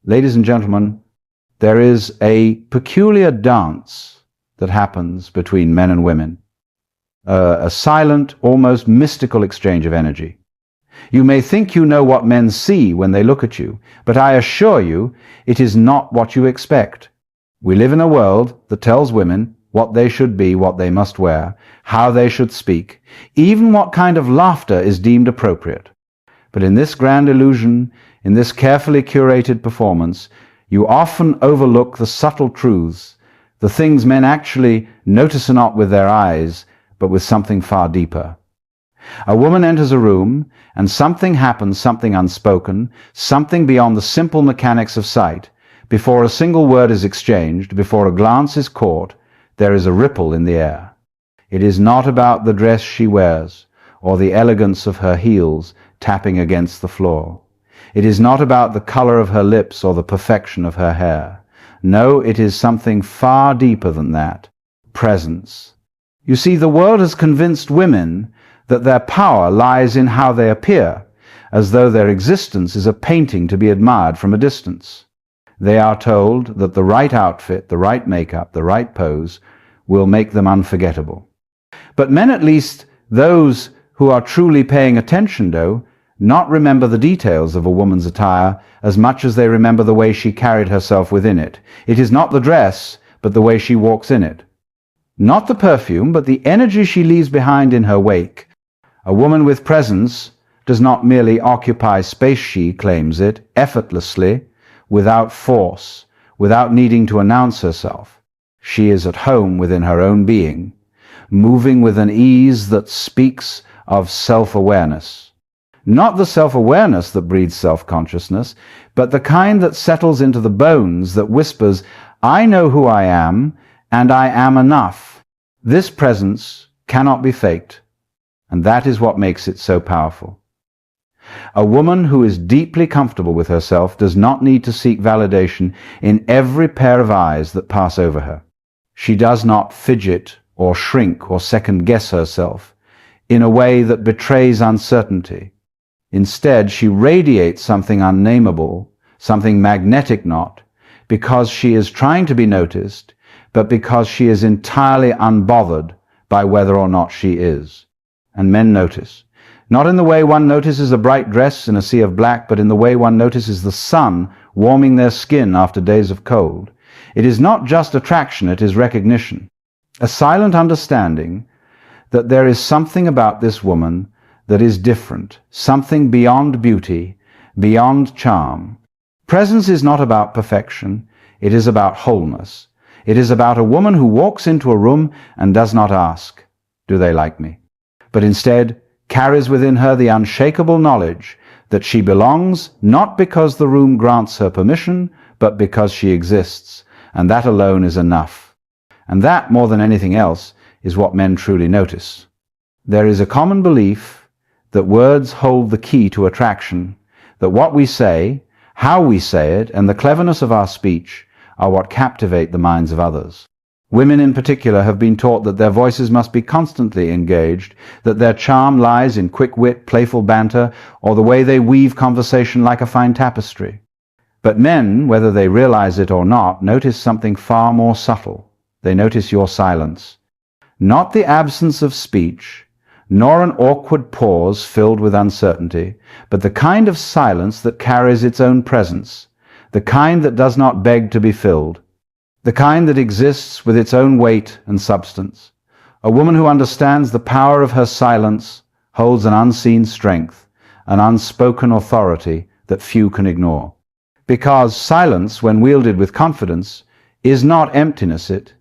Ladies and gentlemen, there is a peculiar dance that happens between men and women, a silent, almost mystical exchange of energy. You may think you know what men see when they look at you, but I assure you it is not what you expect. We live in a world that tells women what they should be, what they must wear, how they should speak, even what kind of laughter is deemed appropriate. But in this grand illusion, in this carefully curated performance, you often overlook the subtle truths, the things men actually notice not with their eyes, but with something far deeper. A woman enters a room, and something happens, something unspoken, something beyond the simple mechanics of sight. Before a single word is exchanged, before a glance is caught, there is a ripple in the air. It is not about the dress she wears, or the elegance of her heels tapping against the floor. It is not about the color of her lips or the perfection of her hair. No, it is something far deeper than that. Presence. You see, the world has convinced women that their power lies in how they appear, as though their existence is a painting to be admired from a distance. They are told that the right outfit, the right makeup, the right pose will make them unforgettable. But men, at least those who are truly paying attention, do not remember the details of a woman's attire as much as they remember the way she carried herself within it. It is not the dress, but the way she walks in it. Not the perfume, but the energy she leaves behind in her wake. A woman with presence does not merely occupy space, she claims it, effortlessly, without force, without needing to announce herself. She is at home within her own being, moving with an ease that speaks of self-awareness. Not the self-awareness that breeds self-consciousness, but the kind that settles into the bones, that whispers, I know who I am, and I am enough. This presence cannot be faked, and that is what makes it so powerful. A woman who is deeply comfortable with herself does not need to seek validation in every pair of eyes that pass over her. She does not fidget or shrink or second-guess herself in a way that betrays uncertainty. Instead, she radiates something unnameable, something magnetic not, because she is trying to be noticed, but because she is entirely unbothered by whether or not she is. And men notice. Not in the way one notices a bright dress in a sea of black, but in the way one notices the sun warming their skin after days of cold. It is not just attraction, it is recognition. A silent understanding that there is something about this woman that is different, something beyond beauty, beyond charm. Presence is not about perfection, it is about wholeness. It is about a woman who walks into a room and does not ask, do they like me? But instead carries within her the unshakable knowledge that she belongs not because the room grants her permission, but because she exists, and that alone is enough. And that, more than anything else, is what men truly notice. There is a common belief that words hold the key to attraction, that what we say, how we say it, and the cleverness of our speech are what captivate the minds of others. Women in particular have been taught that their voices must be constantly engaged, that their charm lies in quick wit, playful banter, or the way they weave conversation like a fine tapestry. But men, whether they realize it or not, notice something far more subtle. They notice your silence. Not the absence of speech, nor an awkward pause filled with uncertainty, but the kind of silence that carries its own presence, the kind that does not beg to be filled, the kind that exists with its own weight and substance. A woman who understands the power of her silence holds an unseen strength, an unspoken authority that few can ignore. Because silence, when wielded with confidence, is not emptiness, it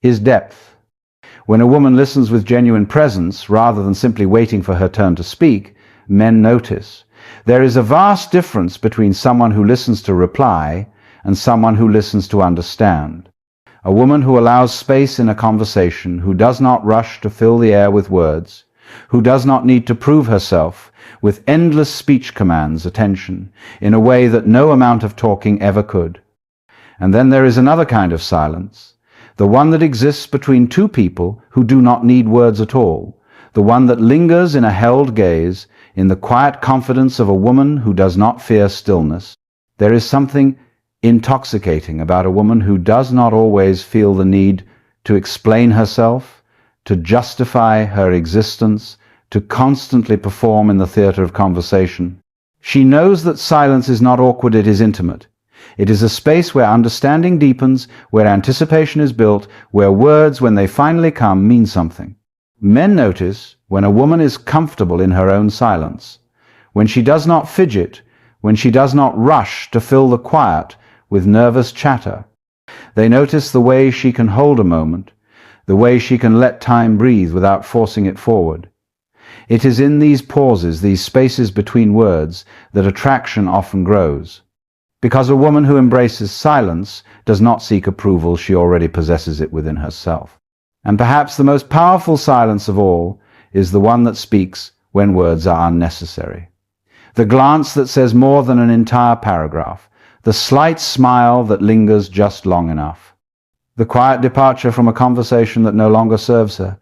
is depth. When a woman listens with genuine presence, rather than simply waiting for her turn to speak, men notice. There is a vast difference between someone who listens to reply and someone who listens to understand. A woman who allows space in a conversation, who does not rush to fill the air with words, who does not need to prove herself with endless speech commands attention in a way that no amount of talking ever could. And then there is another kind of silence, the one that exists between two people who do not need words at all, the one that lingers in a held gaze, in the quiet confidence of a woman who does not fear stillness. There is something intoxicating about a woman who does not always feel the need to explain herself, to justify her existence, to constantly perform in the theater of conversation. She knows that silence is not awkward, it is intimate. It is a space where understanding deepens, where anticipation is built, where words, when they finally come, mean something. Men notice when a woman is comfortable in her own silence, when she does not fidget, when she does not rush to fill the quiet with nervous chatter. They notice the way she can hold a moment, the way she can let time breathe without forcing it forward. It is in these pauses, these spaces between words, that attraction often grows. Because a woman who embraces silence does not seek approval, she already possesses it within herself. And perhaps the most powerful silence of all is the one that speaks when words are unnecessary. The glance that says more than an entire paragraph, the slight smile that lingers just long enough, the quiet departure from a conversation that no longer serves her.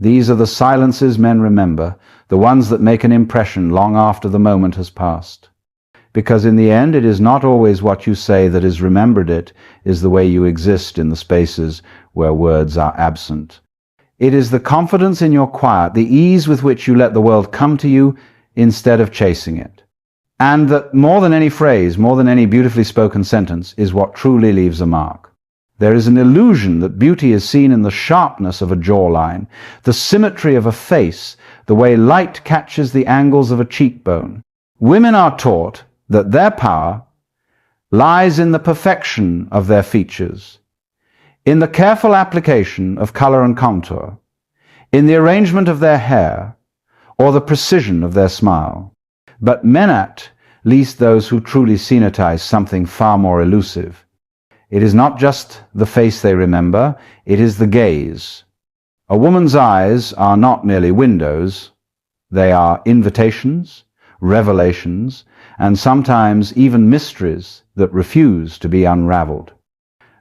These are the silences men remember, the ones that make an impression long after the moment has passed. Because in the end, it is not always what you say that is remembered, it is the way you exist in the spaces where words are absent. It is the confidence in your quiet, the ease with which you let the world come to you instead of chasing it. And that more than any phrase, more than any beautifully spoken sentence, is what truly leaves a mark. There is an illusion that beauty is seen in the sharpness of a jawline, the symmetry of a face, the way light catches the angles of a cheekbone. Women are taught that their power lies in the perfection of their features, in the careful application of color and contour, in the arrangement of their hair, or the precision of their smile. But men, at least those who truly scenize something far more elusive. It is not just the face they remember, it is the gaze. A woman's eyes are not merely windows, they are invitations, revelations, and sometimes even mysteries that refuse to be unraveled.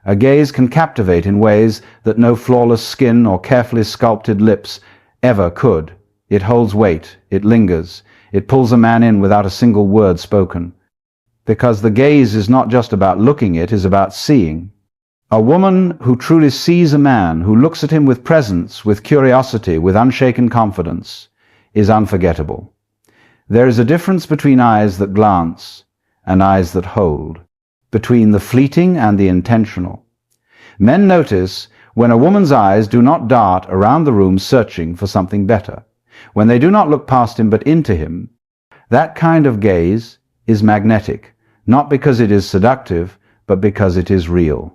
A gaze can captivate in ways that no flawless skin or carefully sculpted lips ever could. It holds weight, it lingers, it pulls a man in without a single word spoken. Because the gaze is not just about looking, it is about seeing. A woman who truly sees a man, who looks at him with presence, with curiosity, with unshaken confidence, is unforgettable. There is a difference between eyes that glance and eyes that hold, between the fleeting and the intentional. Men notice when a woman's eyes do not dart around the room searching for something better, when they do not look past him but into him. That kind of gaze is magnetic, not because it is seductive, but because it is real.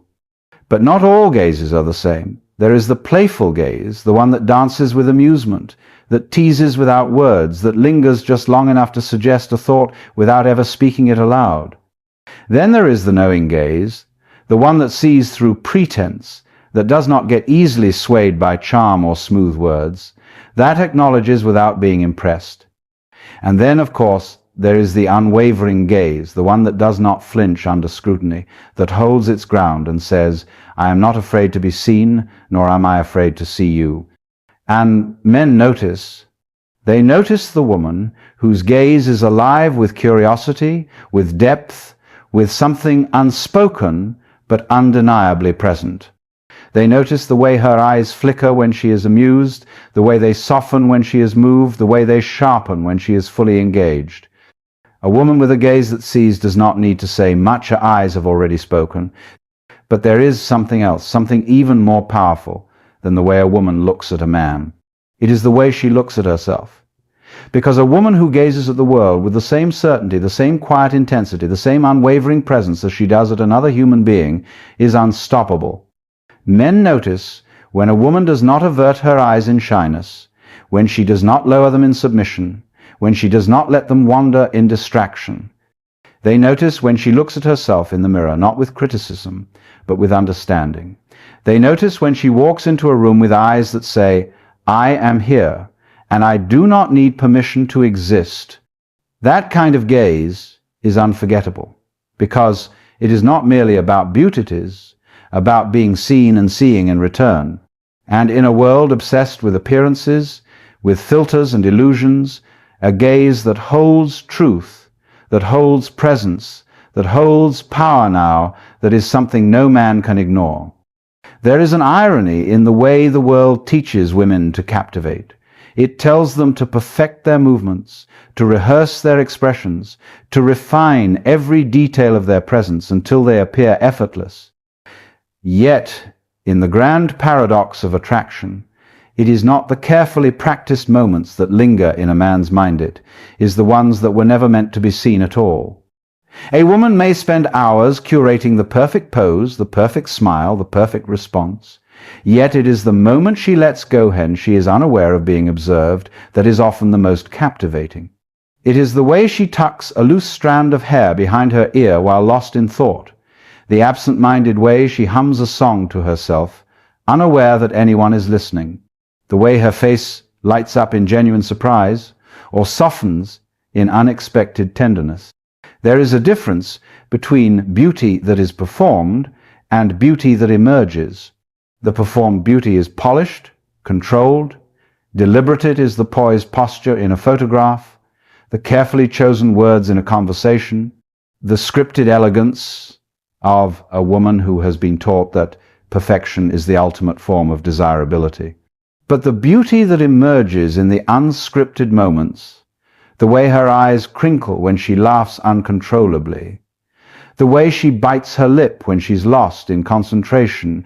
But not all gazes are the same. There is the playful gaze, the one that dances with amusement, that teases without words, that lingers just long enough to suggest a thought without ever speaking it aloud. Then there is the knowing gaze, the one that sees through pretense, that does not get easily swayed by charm or smooth words, that acknowledges without being impressed. And then, of course, there is the unwavering gaze, the one that does not flinch under scrutiny, that holds its ground and says, I am not afraid to be seen, nor am I afraid to see you. And men notice. They notice the woman whose gaze is alive with curiosity, with depth, with something unspoken but undeniably present. They notice the way her eyes flicker when she is amused, the way they soften when she is moved, the way they sharpen when she is fully engaged. A woman with a gaze that sees does not need to say much, her eyes have already spoken. But there is something else, something even more powerful than the way a woman looks at a man. It is the way she looks at herself. Because a woman who gazes at the world with the same certainty, the same quiet intensity, the same unwavering presence as she does at another human being is unstoppable. Men notice when a woman does not avert her eyes in shyness, when she does not lower them in submission, when she does not let them wander in distraction. They notice when she looks at herself in the mirror, not with criticism, but with understanding. They notice when she walks into a room with eyes that say, I am here, and I do not need permission to exist. That kind of gaze is unforgettable, because it is not merely about beauty, it is about being seen and seeing in return. And in a world obsessed with appearances, with filters and illusions, a gaze that holds truth, that holds presence, that holds power now, that is something no man can ignore. There is an irony in the way the world teaches women to captivate. It tells them to perfect their movements, to rehearse their expressions, to refine every detail of their presence until they appear effortless. Yet, in the grand paradox of attraction, it is not the carefully practiced moments that linger in a man's mind, it is the ones that were never meant to be seen at all. A woman may spend hours curating the perfect pose, the perfect smile, the perfect response, yet it is the moment she lets go when she is unaware of being observed that is often the most captivating. It is the way she tucks a loose strand of hair behind her ear while lost in thought, the absent-minded way she hums a song to herself, unaware that anyone is listening, the way her face lights up in genuine surprise or softens in unexpected tenderness. There is a difference between beauty that is performed and beauty that emerges. The performed beauty is polished, controlled, deliberate is the poised posture in a photograph, the carefully chosen words in a conversation, the scripted elegance of a woman who has been taught that perfection is the ultimate form of desirability. But the beauty that emerges in the unscripted moments, the way her eyes crinkle when she laughs uncontrollably, the way she bites her lip when she's lost in concentration,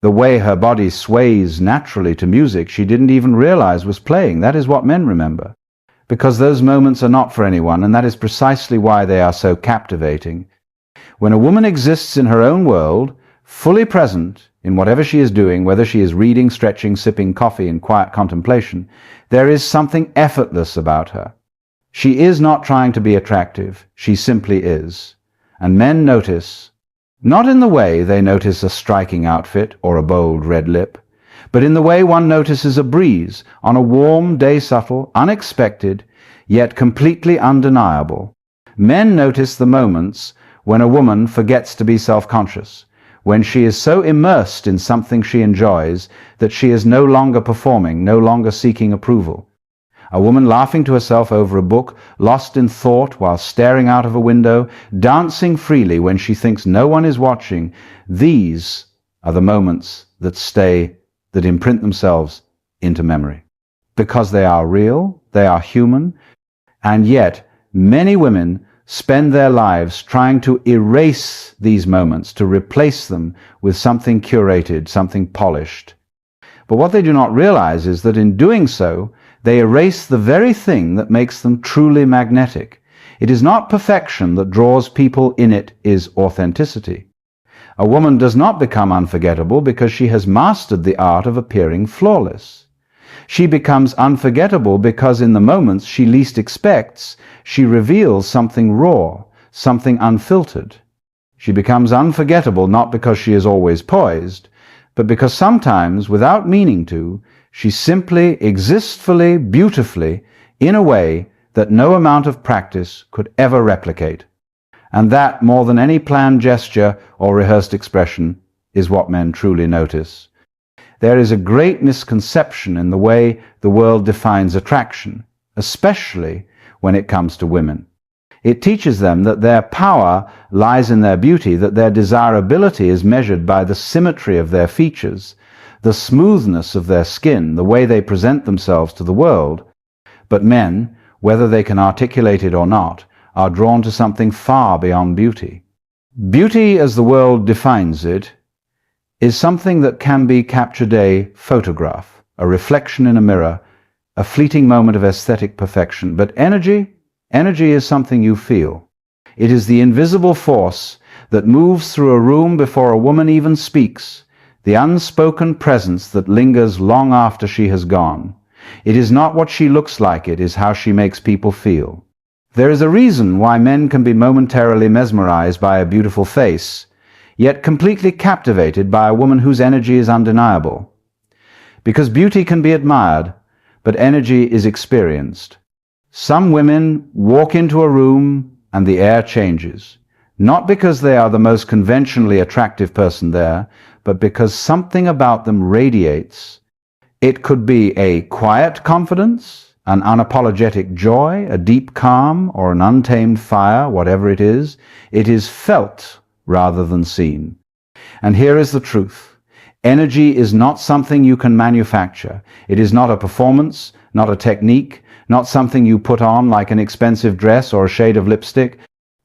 the way her body sways naturally to music she didn't even realize was playing, that is what men remember. Because those moments are not for anyone, and that is precisely why they are so captivating. When a woman exists in her own world, fully present in whatever she is doing, whether she is reading, stretching, sipping coffee in quiet contemplation, there is something effortless about her. She is not trying to be attractive, she simply is. And men notice, not in the way they notice a striking outfit or a bold red lip, but in the way one notices a breeze on a warm day, subtle, unexpected, yet completely undeniable. Men notice the moments when a woman forgets to be self-conscious, when she is so immersed in something she enjoys that she is no longer performing, no longer seeking approval. A woman laughing to herself over a book, lost in thought while staring out of a window, dancing freely when she thinks no one is watching. These are the moments that stay, that imprint themselves into memory. Because they are real, they are human, and yet many women spend their lives trying to erase these moments, to replace them with something curated, something polished. But what they do not realize is that in doing so, they erase the very thing that makes them truly magnetic. It is not perfection that draws people in, it is authenticity. A woman does not become unforgettable because she has mastered the art of appearing flawless. She becomes unforgettable because in the moments she least expects, she reveals something raw, something unfiltered. She becomes unforgettable not because she is always poised, but because sometimes, without meaning to, she simply exists fully, beautifully, in a way that no amount of practice could ever replicate. And that, more than any planned gesture or rehearsed expression, is what men truly notice. There is a great misconception in the way the world defines attraction, especially when it comes to women. It teaches them that their power lies in their beauty, that their desirability is measured by the symmetry of their features, the smoothness of their skin, the way they present themselves to the world. But men, whether they can articulate it or not, are drawn to something far beyond beauty. Beauty, as the world defines it, is something that can be captured a photograph, a reflection in a mirror, a fleeting moment of aesthetic perfection. But energy is something you feel. It is the invisible force that moves through a room before a woman even speaks, the unspoken presence that lingers long after she has gone. It is not what she looks like, it is how she makes people feel. There is a reason why men can be momentarily mesmerized by a beautiful face, yet completely captivated by a woman whose energy is undeniable. Because beauty can be admired, but energy is experienced. Some women walk into a room and the air changes, not because they are the most conventionally attractive person there, but because something about them radiates. It could be a quiet confidence, an unapologetic joy, a deep calm, or an untamed fire, whatever it is felt rather than seen. And here is the truth. Energy is not something you can manufacture. It is not a performance, not a technique, not something you put on like an expensive dress or a shade of lipstick.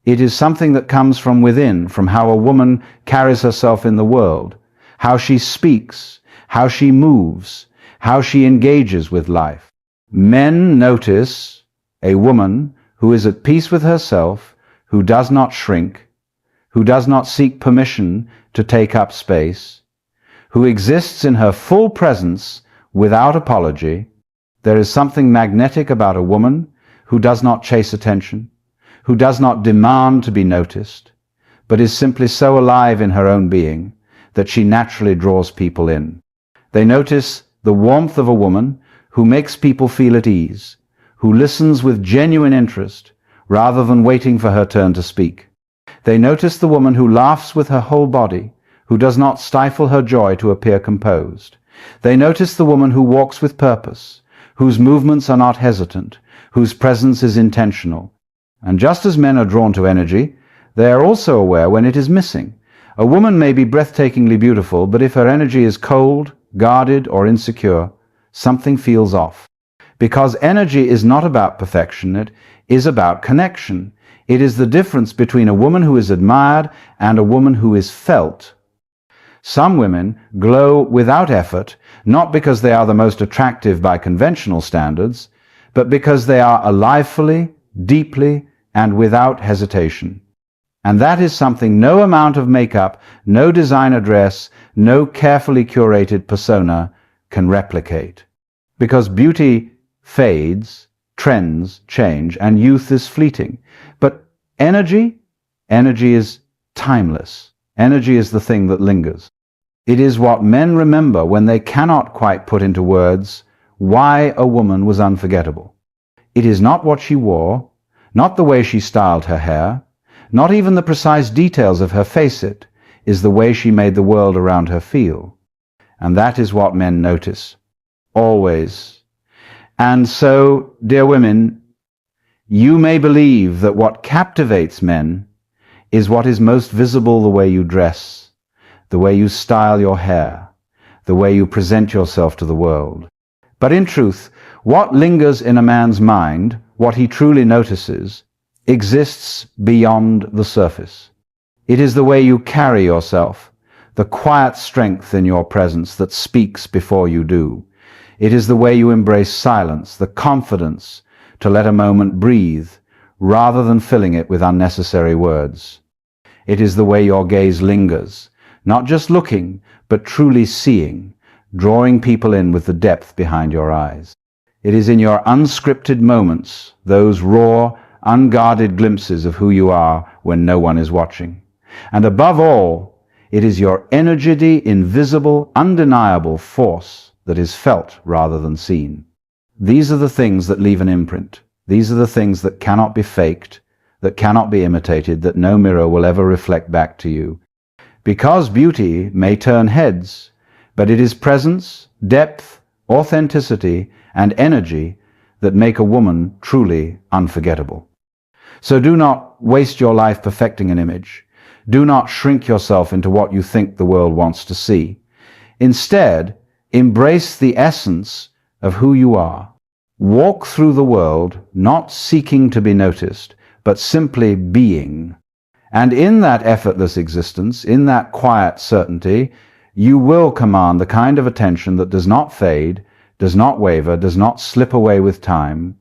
It is something that comes from within, from how a woman carries herself in the world, how she speaks, how she moves, how she engages with life. Men notice a woman who is at peace with herself, who does not shrink, who does not seek permission to take up space, who exists in her full presence without apology. There is something magnetic about a woman who does not chase attention, who does not demand to be noticed, but is simply so alive in her own being that she naturally draws people in. They notice the warmth of a woman who makes people feel at ease, who listens with genuine interest rather than waiting for her turn to speak. They notice the woman who laughs with her whole body, who does not stifle her joy to appear composed. They notice the woman who walks with purpose, whose movements are not hesitant, whose presence is intentional. And just as men are drawn to energy, they are also aware when it is missing. A woman may be breathtakingly beautiful, but if her energy is cold, guarded, or insecure, something feels off. Because energy is not about perfection, it is about connection. It is the difference between a woman who is admired and a woman who is felt. Some women glow without effort, not because they are the most attractive by conventional standards, but because they are alively, deeply, and without hesitation. And that is something no amount of makeup, no designer dress, no carefully curated persona can replicate. Because beauty fades, trends change, and youth is fleeting. But energy is timeless. Energy is the thing that lingers. It is what men remember when they cannot quite put into words why a woman was unforgettable. It is not what she wore, not the way she styled her hair, not even the precise details of her face. It is the way she made the world around her feel. And that is what men notice. Always. And so, dear women, you may believe that what captivates men is what is most visible: the way you dress, the way you style your hair, the way you present yourself to the world. But in truth, what lingers in a man's mind, what he truly notices, exists beyond the surface. It is the way you carry yourself, the quiet strength in your presence that speaks before you do. It is the way you embrace silence, the confidence to let a moment breathe rather than filling it with unnecessary words. It is the way your gaze lingers, not just looking, but truly seeing, drawing people in with the depth behind your eyes. It is in your unscripted moments, those raw, unguarded glimpses of who you are when no one is watching. And above all, it is your energy, invisible, undeniable force that is felt rather than seen. These are the things that leave an imprint. These are the things that cannot be faked, that cannot be imitated, that no mirror will ever reflect back to you. Because beauty may turn heads, but it is presence, depth, authenticity, and energy that make a woman truly unforgettable. So do not waste your life perfecting an image. Do not shrink yourself into what you think the world wants to see. Instead, embrace the essence of who you are. Walk through the world not seeking to be noticed, but simply being. And in that effortless existence, in that quiet certainty, you will command the kind of attention that does not fade, does not waver, does not slip away with time.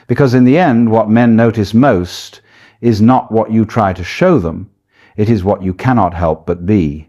Because in the end, what men notice most is not what you try to show them, it is what you cannot help but be.